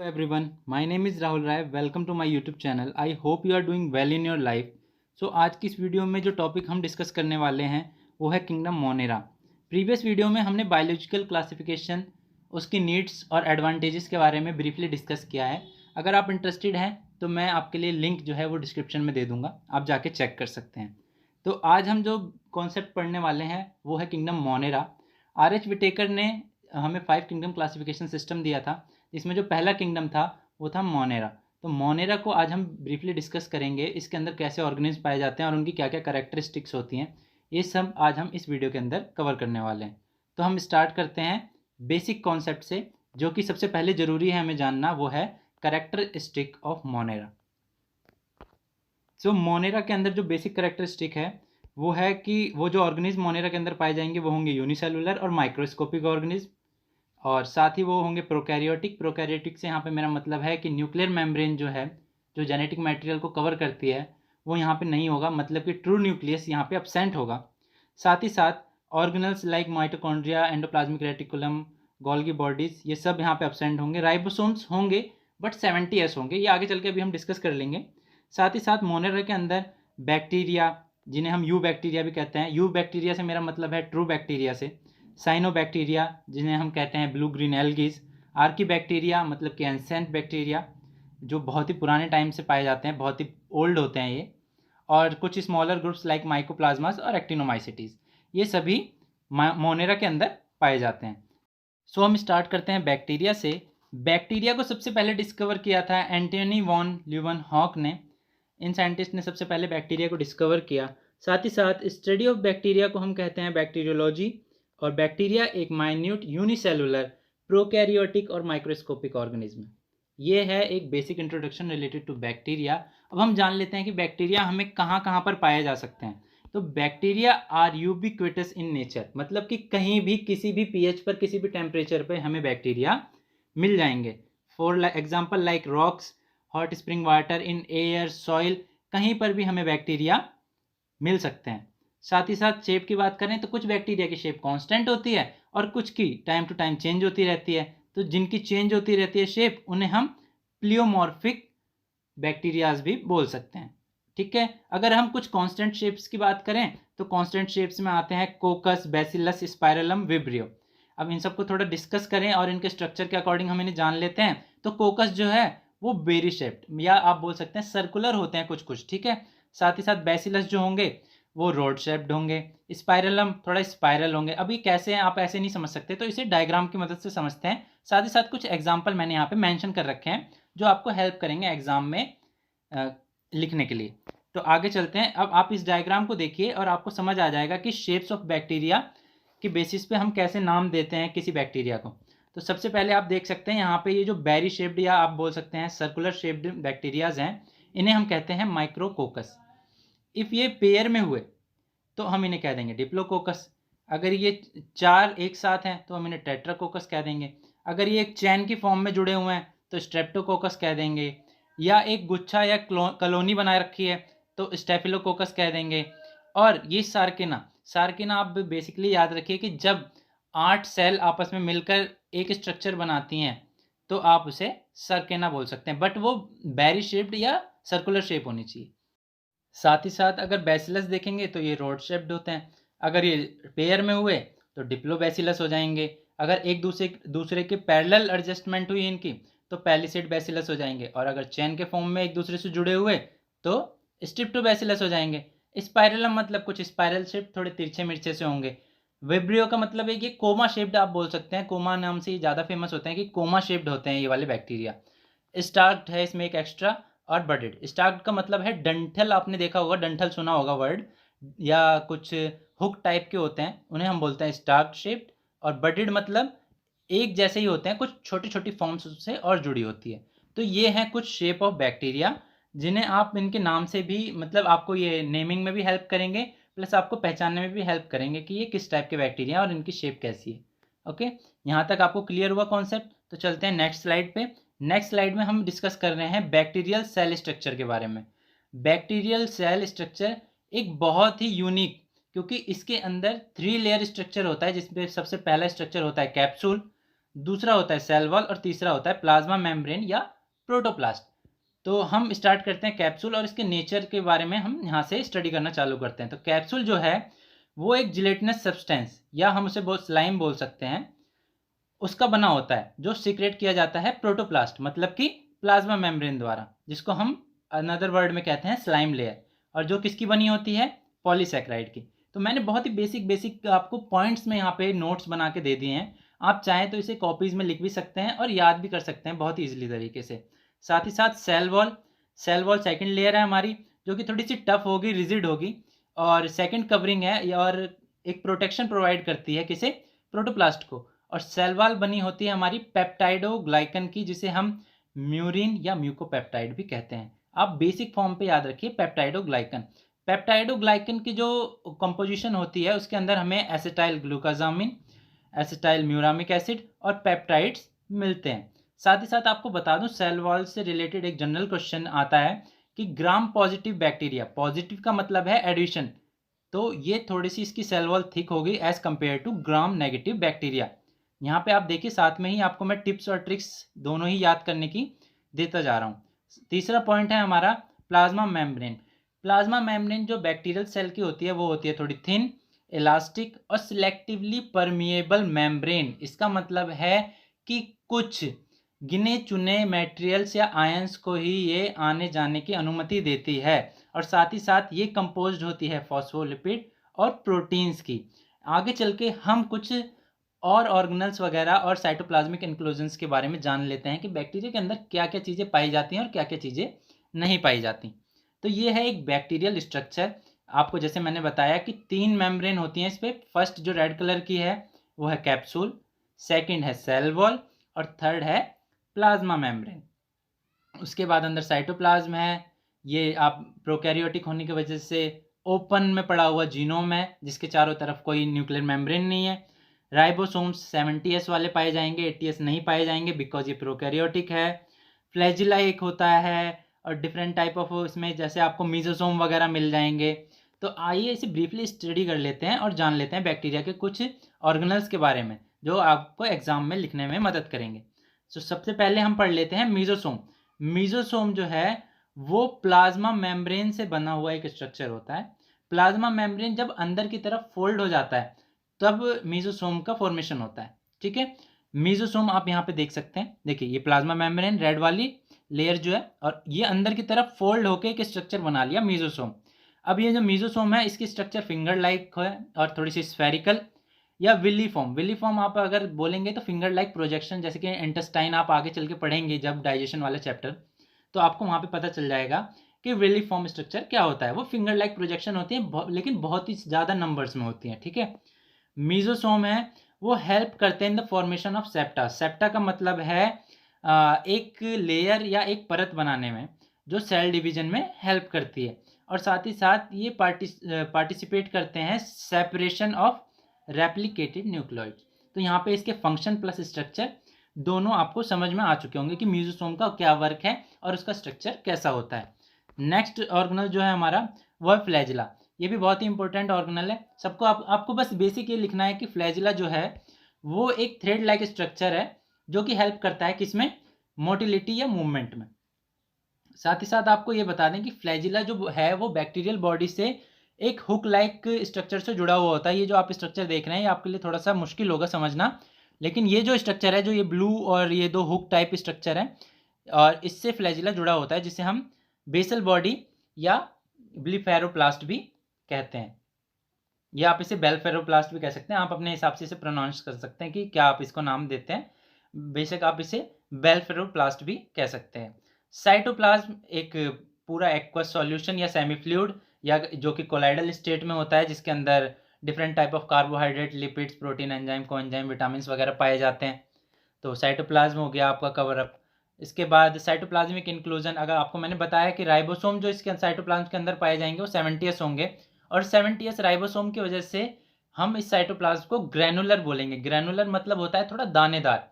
Hello everyone, my name is Rahul Rai. Welcome to my YouTube channel. I hope you are doing well in your life. आज की इस video में जो topic हम discuss करने वाले हैं वो है किंगडम मोनेरा। प्रीवियस वीडियो में हमने बायोलॉजिकल क्लासिफिकेशन, उसकी नीड्स और एडवांटेजेस के बारे में ब्रीफली डिस्कस किया है। अगर आप इंटरेस्टेड हैं तो मैं आपके लिए लिंक जो है वो डिस्क्रिप्शन में दे दूँगा, आप जाके चेक कर सकते हैं। तो आज हम जो कॉन्सेप्ट पढ़ने वाले हैं वो है किंगडम मोनेरा। R.H. विटेकर ने हमें 5 किंगडम क्लासिफिकेशन सिस्टम दिया था, इसमें जो पहला किंगडम था वो था मोनेरा। तो मोनेरा को आज हम ब्रीफली डिस्कस करेंगे, इसके अंदर कैसे ऑर्गेनिज्म पाए जाते हैं और उनकी क्या क्या कैरेक्टरिस्टिक्स होती हैं, ये सब आज हम इस वीडियो के अंदर कवर करने वाले हैं। तो हम स्टार्ट करते हैं बेसिक कॉन्सेप्ट से, जो कि सबसे पहले ज़रूरी है हमें जानना, वो है कैरेक्टरिस्टिक ऑफ मोनेरा। मोनेरा के अंदर जो बेसिक कैरेक्टरिस्टिक है वो है कि वो जो ऑर्गेनिज्म मोनेरा के अंदर पाए जाएंगे वो होंगे यूनिसेलुलर और माइक्रोस्कोपिक ऑर्गेनिज्म, और साथ ही वो होंगे प्रोकैरियोटिक। प्रोकैरियोटिक से यहाँ पे मेरा मतलब है कि न्यूक्लियर मेम्ब्रेन जो है, जो जेनेटिक मटेरियल को कवर करती है, वो यहाँ पे नहीं होगा, मतलब कि ट्रू न्यूक्लियस यहाँ पे अब्सेंट होगा। साथ ही साथ organelles like mitochondria, endoplasmic reticulum, Golgi bodies, ये सब यहाँ पे अब्सेंट होंगे। राइबोसोम्स होंगे बट 70s होंगे, ये आगे चल के अभी हम डिस्कस कर लेंगे। साथ ही साथ मोनेरा के अंदर बैक्टीरिया, जिन्हें हम यू बैक्टीरिया भी कहते हैं, यू बैक्टीरिया से मेरा मतलब है ट्रू बैक्टीरिया से, साइनोबैक्टीरिया जिन्हें हम कहते हैं blue green algae, Archie bacteria मतलब कि एंसेंट बैक्टीरिया जो बहुत ही पुराने टाइम से पाए जाते हैं, बहुत ही ओल्ड होते हैं ये, और कुछ स्मॉलर ग्रुप्स लाइक माइकोप्लाज्मास और एक्टिनोमाइसिटीज, ये सभी मोनेरा के अंदर पाए जाते हैं। हम स्टार्ट करते हैं बैक्टीरिया से। बैक्टीरिया को सबसे पहले डिस्कवर किया था एंटोनी वॉन ल्यूवेनहॉक ने। इन साइंटिस्ट ने सबसे पहले बैक्टीरिया को डिस्कवर किया। साथ ही साथ स्टडी ऑफ बैक्टीरिया को हम कहते हैं बैक्टीरियोलॉजी, और बैक्टीरिया एक माइन्यूट यूनिसेलुलर प्रोकैरियोटिक और माइक्रोस्कोपिक ऑर्गेनिज्म है। ये है एक basic introduction related to bacteria. अब हम जान लेते हैं कि बैक्टीरिया हमें कहाँ कहाँ पर पाए जा सकते हैं। तो bacteria are ubiquitous in nature, मतलब कि कहीं भी किसी भी पीएच पर, किसी भी टेम्परेचर पर हमें बैक्टीरिया मिल जाएंगे। For example like rocks, hot spring water, in air, soil, कहीं पर भी हमें बैक्टीरिया मिल सकते हैं। साथ ही साथ शेप की बात करें तो कुछ बैक्टीरिया की शेप कांस्टेंट होती है और कुछ की टाइम टू टाइम चेंज होती रहती है। तो जिनकी चेंज होती रहती है शेप, उन्हें हम प्लियोमॉर्फिक बैक्टीरियाज भी बोल सकते हैं। ठीक है, अगर हम कुछ कांस्टेंट शेप्स की बात करें तो कांस्टेंट शेप्स में आते हैं कोकस, बैसिलस, स्पाइरलम, विब्रियो। अब इन सबको थोड़ा डिस्कस करें और इनके स्ट्रक्चर के अकॉर्डिंग हम इन्हें जान लेते हैं। तो कोकस जो है वो बेरी शेप्ड, या आप बोल सकते हैं सर्कुलर होते हैं कुछ कुछ, ठीक है। साथ ही साथ बैसिलस जो होंगे वो रोड शेप्ड होंगे, स्पाइरलम थोड़ा स्पाइरल होंगे। अभी कैसे हैं आप ऐसे नहीं समझ सकते, तो इसे डायग्राम की मदद से समझते हैं। साथ ही साथ कुछ एग्जाम्पल मैंने यहाँ पे मेंशन कर रखे हैं जो आपको हेल्प करेंगे एग्जाम में लिखने के लिए। तो आगे चलते हैं। अब आप इस डायग्राम को देखिए और आपको समझ आ जाएगा कि शेप्स ऑफ बैक्टीरिया के बेसिस पे हम कैसे नाम देते हैं किसी बैक्टीरिया को। तो सबसे पहले आप देख सकते हैं यहाँ पे ये जो बेरी शेप्ड या आप बोल सकते हैं सर्कुलर शेप्ड बैक्टीरियाज हैं, इन्हें हम कहते हैं माइक्रोकोकस। इफ़ ये पेयर में हुए तो हम इन्हें कह देंगे डिप्लोकोकस। अगर ये 4 एक साथ हैं तो हम इन्हें टेट्राकोकस कह देंगे। अगर ये एक चैन की फॉर्म में जुड़े हुए हैं तो स्ट्रेप्टोकोकस कह देंगे, या एक गुच्छा या कॉलोनी बनाए रखी है तो स्टेफिलोकोकस कह देंगे। और ये सार्किना, सार्किना आप बेसिकली याद रखिए कि जब 8 सेल आपस में मिलकर एक स्ट्रक्चर बनाती हैं तो आप उसे सार्किना बोल सकते हैं, बट वो बेरी शेप्ड या सर्कुलर शेप होनी चाहिए। साथ ही साथ अगर बैसिलस देखेंगे तो ये रोड शेप्ड होते हैं। अगर ये पेयर में हुए तो डिप्लोबैसिलस हो जाएंगे। अगर एक दूसरे के पैरेलल एडजस्टमेंट हुई इनकी तो पैलिसेड बैसिलस हो जाएंगे। और अगर चैन के फॉर्म में एक दूसरे से जुड़े हुए तो स्ट्रिप्टोबैसिलस हो जाएंगे। स्पाइरलम मतलब कुछ स्पाइरल शेप, थोड़े तिरछे मिर्चे से होंगे। विब्रियो का मतलब है कि कोमा शेप्ड आप बोल सकते हैं, कोमा नाम से ये ज़्यादा फेमस होते हैं कि कोमा शेप्ड होते हैं ये वाले बैक्टीरिया। स्टार्क्ड है इसमें एक एक्स्ट्रा, और बडेड। स्टार्क्ड का मतलब है डंठल, आपने देखा होगा, डंठल सुना होगा वर्ड, या कुछ हुक टाइप के होते हैं उन्हें हम बोलते हैं स्टार्क्ड शेप्ड। और बडेड मतलब एक जैसे ही होते हैं, कुछ छोटी छोटी फॉर्म्स से और जुड़ी होती है। तो ये हैं कुछ शेप ऑफ बैक्टीरिया जिन्हें आप इनके नाम से भी, मतलब आपको ये नेमिंग में भी हेल्प करेंगे, प्लस आपको पहचानने में भी हेल्प करेंगे कि ये किस टाइप के बैक्टीरिया और इनकी शेप कैसी है। ओके, यहाँ तक आपको क्लियर हुआ कॉन्सेप्ट। तो चलते हैं नेक्स्ट स्लाइड पे। नेक्स्ट स्लाइड में हम डिस्कस कर रहे हैं बैक्टीरियल सेल स्ट्रक्चर के बारे में। बैक्टीरियल सेल स्ट्रक्चर एक बहुत ही यूनिक, क्योंकि इसके अंदर 3 लेयर स्ट्रक्चर होता है, जिसमें सबसे पहला स्ट्रक्चर होता है कैप्सूल, दूसरा होता है सेल वॉल और तीसरा होता है प्लाज्मा मेम्ब्रेन या प्रोटोप्लास्ट। तो हम स्टार्ट करते हैं कैप्सूल और इसके नेचर के बारे में हम यहाँ से स्टडी करना चालू करते हैं। तो कैप्सूल जो है वो एक जिलेटिनस सब्सटेंस या हम उसे स्लाइम बोल सकते हैं, उसका बना होता है जो सीक्रेट किया जाता है प्रोटोप्लास्ट मतलब कि प्लाज्मा मेम्ब्रेन द्वारा, जिसको हम अनदर वर्ड में कहते हैं स्लाइम लेयर, और जो किसकी बनी होती है, पॉलीसैकेराइड की। तो मैंने बहुत ही बेसिक आपको पॉइंट्स में यहाँ पे नोट्स बना के दे दिए हैं। आप चाहें तो इसे कॉपीज़ में लिख भी सकते हैं और याद भी कर सकते हैं बहुत ही ईजिली तरीके से। साथ ही साथ सेल वॉल सेकेंड लेयर है हमारी, जो कि थोड़ी सी टफ होगी, रिजिड होगी, और सेकेंड कवरिंग है और एक प्रोटेक्शन प्रोवाइड करती है किसे, प्रोटोप्लास्ट को। और सेल वॉल बनी होती है हमारी पेप्टाइडोग्लाइकन की, जिसे हम म्यूरिन या म्यूकोपेप्टाइड भी कहते हैं। आप बेसिक फॉर्म पे याद रखिए पेप्टाइडोग्लाइकन। पेप्टाइडोग्लाइकन की जो कंपोजिशन होती है उसके अंदर हमें एसिटाइल ग्लूकाजामिन, एसिटाइल म्यूरामिक एसिड और पेप्टाइड्स मिलते हैं। साथ ही साथ आपको बता दूं, सेल वॉल से रिलेटेड एक जनरल क्वेश्चन आता है कि ग्राम पॉजिटिव बैक्टीरिया, पॉजिटिव का मतलब है एडिशन, तो ये थोड़ी सी इसकी सेल वॉल थिक होगी as compare to gram negative bacteria. यहाँ पे आप देखिए साथ में ही आपको मैं टिप्स और ट्रिक्स दोनों ही याद करने की देता जा रहा हूँ। तीसरा पॉइंट है हमारा प्लाज्मा मेम्ब्रेन। प्लाज्मा मेम्ब्रेन जो बैक्टीरियल सेल की होती है वो होती है थोड़ी थिन, इलास्टिक और सिलेक्टिवली परमिएबल मेम्ब्रेन। इसका मतलब है कि कुछ गिने चुने मटेरियल्स या आयंस को ही ये आने जाने की अनुमति देती है, और साथ ही साथ ये कंपोज्ड होती है फॉस्फोलिपिड और प्रोटीन्स की। आगे चल के हम कुछ और ऑर्गेनल्स वगैरह और साइटोप्लाज्मिक इंक्लूजन्स के बारे में जान लेते हैं कि बैक्टीरिया के अंदर क्या क्या चीज़ें पाई जाती हैं और क्या क्या चीज़ें नहीं पाई जाती। तो ये है एक बैक्टीरियल स्ट्रक्चर। आपको जैसे मैंने बताया कि 3 मेम्ब्रेन होती हैं इस पर। फर्स्ट जो रेड कलर की है वो है कैप्सूल, सेकेंड है सेल वॉल और थर्ड है प्लाज्मा मेम्ब्रेन। उसके बाद अंदर साइटोप्लाज्म है, ये आप प्रोकैरियोटिक होने की वजह से ओपन में पड़ा हुआ जीनोम है जिसके चारों तरफ कोई न्यूक्लियर मेम्ब्रेन नहीं है। राइबोसोम्स 70s वाले पाए जाएंगे, 80s नहीं पाए जाएंगे बिकॉज ये प्रोकैरियोटिक है। फ्लैजिला एक होता है और डिफरेंट टाइप ऑफ इसमें जैसे आपको मीजोसोम वगैरह मिल जाएंगे। तो आइए इसे ब्रीफली स्टडी कर लेते हैं और जान लेते हैं बैक्टीरिया के कुछ ऑर्गेनल्स के बारे में जो आपको एग्जाम में लिखने में मदद करेंगे। तो सबसे पहले हम पढ़ लेते हैं मीजोसोम। मीजोसोम जो है वो प्लाज्मा मेम्ब्रेन से बना हुआ एक स्ट्रक्चर होता है। प्लाज्मा मेम्ब्रेन जब अंदर की तरफ फोल्ड हो जाता है तब मीजोसोम का फॉर्मेशन होता है। ठीक है, मीजोसोम आप यहाँ पे देख सकते हैं, देखिए ये प्लाज्मा मेम्ब्रेन रेड वाली लेयर जो है, और ये अंदर की तरफ फोल्ड होकर एक स्ट्रक्चर बना लिया मीजोसोम। अब ये जो मीजोसोम है इसकी स्ट्रक्चर फिंगर लाइक है और थोड़ी सी स्फेरिकल या विली फॉर्म आप अगर बोलेंगे तो फिंगर लाइक प्रोजेक्शन, जैसे कि इंटेस्टाइन आप आगे चल के पढ़ेंगे जब डाइजेशन वाला चैप्टर, तो आपको वहाँ पे पता चल जाएगा कि विली फॉर्म स्ट्रक्चर क्या होता है। वो फिंगर लाइक प्रोजेक्शन होती है लेकिन बहुत ही ज़्यादा नंबर्स में होती हैं। ठीक है, मीजोसोम है वो हेल्प करते हैं in the formation of septa. Septa का मतलब है एक लेयर या एक परत बनाने में जो सेल डिवीजन में हेल्प करती है, और साथ ही साथ ये पार्टिसिपेट करते हैं सेपरेशन ऑफ रेप्लिकेटेड न्यूक्लियोइड। तो यहाँ पे इसके फंक्शन प्लस स्ट्रक्चर दोनों आपको समझ में आ चुके होंगे कि मीजोसोम का क्या वर्क है और उसका स्ट्रक्चर कैसा होता है। नेक्स्ट ऑर्गेनल जो है हमारा वो है फ्लैजिला। ये भी बहुत ही इंपॉर्टेंट ऑर्गेनल है। सबको आपको बस बेसिक ये लिखना है कि फ्लैजिला जो है वो एक थ्रेड लाइक स्ट्रक्चर है जो कि हेल्प करता है किसमें, मोटिलिटी या मूवमेंट में। साथ ही साथ आपको ये बता दें कि फ्लैजिला जो है वो बैक्टीरियल बॉडी से एक हुक लाइक स्ट्रक्चर से जुड़ा हुआ होता है। ये जो आप स्ट्रक्चर देख रहे हैं ये आपके लिए थोड़ा सा मुश्किल होगा समझना, लेकिन ये जो स्ट्रक्चर है, जो ये ब्लू और ये दो हुक टाइप स्ट्रक्चर है, और इससे फ्लैजिला जुड़ा होता है जिसे हम बेसल बॉडी या ब्लीफेरोप्लास्ट भी कहते हैं, या आप इसे बेलफेरोप्लास्ट भी कह सकते हैं। आप अपने हिसाब से इसे प्रोनाउंस कर सकते हैं कि क्या आप इसको नाम देते हैं। बेशक आप इसे बेलफेरोप्लास्ट भी कह सकते हैं। साइटोप्लाज्म एक पूरा एक्वस सॉल्यूशन या सेमी फ्लूइड या जो कि कोलाइडल स्टेट में होता है, जिसके अंदर different type of carbohydrate, lipids, protein, enzyme, coenzyme, vitamin वगैरह पाए जाते हैं। तो साइटोप्लाज्म हो गया आपका कवर अप। इसके बाद साइटोप्लाज्मिक इंक्लूजन, अगर आपको मैंने बताया कि राइबोसोम जो इसके साइटोप्लाज्म के अंदर पाए जाएंगे वो 70s होंगे, और 70s राइबोसोम की वजह से हम इस साइटोप्लाज्म को ग्रैनुलर बोलेंगे। ग्रैनुलर मतलब होता है थोड़ा दानेदार।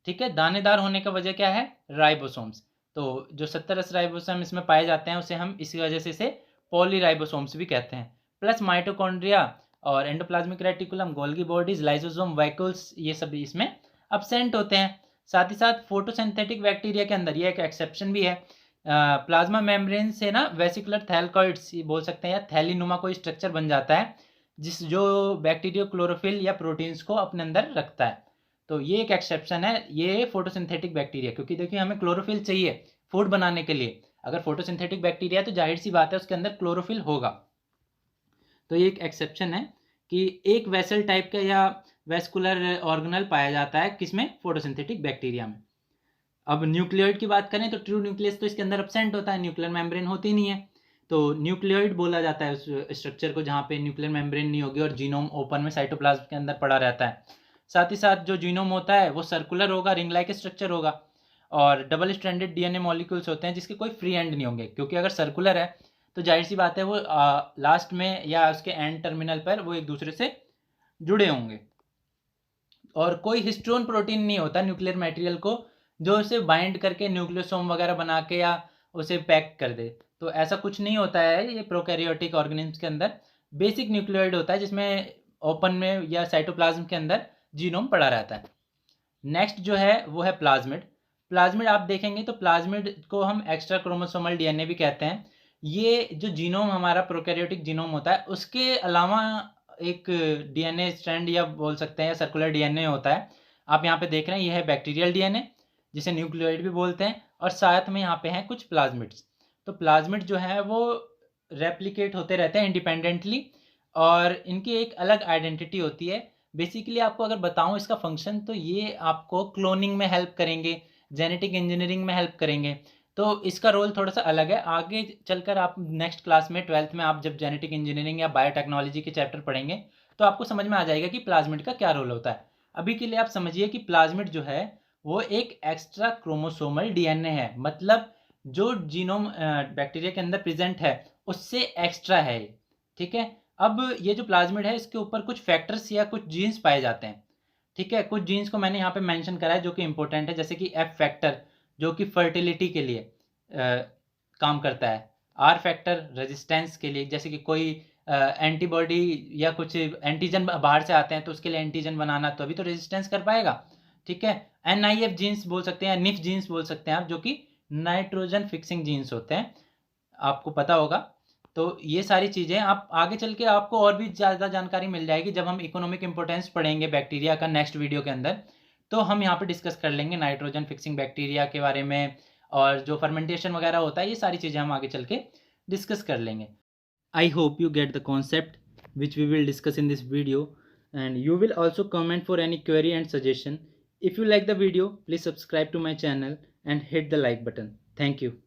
ठीक है, दानेदार होने का वजह क्या है, राइबोसोम्स। तो जो 70 राइबोसोम इसमें पाए जाते हैं उसे हम इसी वजह से इसे पॉलीराइबोसोम्स भी कहते हैं। प्लस माइटोकॉन्ड्रिया और endoplasmic reticulum, Golgi bodies, lysosome, vacuoles, ये सब इसमें अब्सेंट होते हैं। साथ ही साथ फोटोसिंथेटिक बैक्टीरिया के अंदर ये एक एक्सेप्शन भी है, प्लाज्मा मेम्ब्रेन से ना वेसिकुलर थैलकॉइड्स बोल सकते हैं या थैलीनुमा कोई स्ट्रक्चर बन जाता है जो बैक्टीरिया क्लोरोफिल या प्रोटीन्स को अपने अंदर रखता है। तो ये एक एक्सेप्शन है, ये फोटोसिंथेटिक बैक्टीरिया, क्योंकि देखिए हमें क्लोरोफिल चाहिए फूड बनाने के लिए। अगर फोटोसिंथेटिक बैक्टीरिया है तो जाहिर सी बात है उसके अंदर क्लोरोफिल होगा। तो ये एक एक्सेप्शन है कि एक वेसल टाइप का या वेस्कुलर ऑर्गेनल पाया जाता है किसमें, फोटोसिंथेटिक बैक्टीरिया में। अब न्यूक्लियोइड की बात करें तो ट्रू न्यूक्लियस तो इसके अंदर एब्सेंट होता है, न्यूक्लियर मेम्ब्रेन होती नहीं है, तो न्यूक्लियोइड बोला जाता है उस स्ट्रक्चर को जहाँ पे न्यूक्लियर मेम्ब्रेन नहीं होगी और जीनोम ओपन में साइटोप्लाज्म के अंदर पड़ा रहता है। साथ ही साथ जो जीनोम होता है वो सर्कुलर होगा, रिंग लाइक स्ट्रक्चर होगा, और डबल स्ट्रैंडेड डीएनए मॉलिक्यूल्स होते हैं जिसके कोई फ्री एंड नहीं होंगे, क्योंकि अगर सर्कुलर है तो जाहिर सी बात है वो लास्ट में या उसके एंड टर्मिनल पर वो एक दूसरे से जुड़े होंगे। और कोई हिस्टोन प्रोटीन नहीं होता न्यूक्लियर मटेरियल को जो उसे बाइंड करके न्यूक्लियोसोम वगैरह बना के या उसे पैक कर दे, तो ऐसा कुछ नहीं होता है ये प्रोकैरियोटिक ऑर्गेनिज्म के अंदर। बेसिक न्यूक्लियोइड होता है जिसमें ओपन में या साइटोप्लाज्म के अंदर जीनोम पड़ा रहता है। नेक्स्ट जो है वो है प्लाज्मिड। प्लाज्मिड आप देखेंगे तो प्लाज्मिड को हम एक्स्ट्रा क्रोमोसोमल डीएनए भी कहते हैं। ये जो जीनोम हमारा प्रोकैरियोटिक जीनोम होता है उसके अलावा एक डीएनए स्ट्रैंड या बोल सकते हैं सर्कुलर डीएनए होता है। आप यहाँ पे देख रहे हैं ये है बैक्टीरियल डीएनए जिसे न्यूक्लियोइड भी बोलते हैं, और साथ में यहाँ पे हैं कुछ प्लाज्मिड्स। तो प्लाज्मिड जो है वो रेप्लिकेट होते रहते हैं इंडिपेंडेंटली और इनकी एक अलग आइडेंटिटी होती है। बेसिकली आपको अगर बताऊं इसका फंक्शन तो ये आपको क्लोनिंग में हेल्प करेंगे, जेनेटिक इंजीनियरिंग में हेल्प करेंगे। तो इसका रोल थोड़ा सा अलग है, आगे चलकर आप नेक्स्ट क्लास में 12th में आप जब जेनेटिक इंजीनियरिंग या बायोटेक्नोलॉजी के चैप्टर पढ़ेंगे तो आपको समझ में आ जाएगा कि प्लाज्मिड का क्या रोल होता है। अभी के लिए आप समझिए कि प्लाज्मिड जो है वो एक एक्स्ट्रा क्रोमोसोमल डीएनए है, मतलब जो जीनोम बैक्टीरिया के अंदर प्रेजेंट है उससे एक्स्ट्रा है, ठीक है। अब ये जो प्लाज्मिड है इसके ऊपर कुछ फैक्टर्स या कुछ जीन्स पाए जाते हैं, ठीक है। कुछ जीन्स को मैंने यहाँ पे मेंशन करा है जो कि इंपॉर्टेंट है, जैसे कि एफ फैक्टर जो कि फर्टिलिटी के लिए काम करता है, आर फैक्टर रेजिस्टेंस के लिए, जैसे कि कोई एंटीबॉडी या कुछ एंटीजन बाहर से आते हैं तो उसके लिए एंटीजन बनाना, तो अभी तो रेजिस्टेंस कर पाएगा, ठीक है। NIF जीन्स बोल सकते हैं, निफ जीन्स बोल सकते हैं आप, जो कि नाइट्रोजन फिक्सिंग जीन्स होते हैं, आपको पता होगा। तो ये सारी चीज़ें आप आगे चल के आपको और भी ज़्यादा जानकारी मिल जाएगी जब हम इकोनॉमिक इंपोर्टेंस पढ़ेंगे बैक्टीरिया का नेक्स्ट वीडियो के अंदर। तो हम यहाँ पे डिस्कस कर लेंगे नाइट्रोजन फिक्सिंग बैक्टीरिया के बारे में, और जो फर्मेंटेशन वगैरह होता है ये सारी चीज़ें हम आगे चल के डिस्कस कर लेंगे। I hope you get the concept which we will discuss in this video, and you will also comment for any query and suggestion. If you like the video, please subscribe to my channel and hit the like button. Thank you.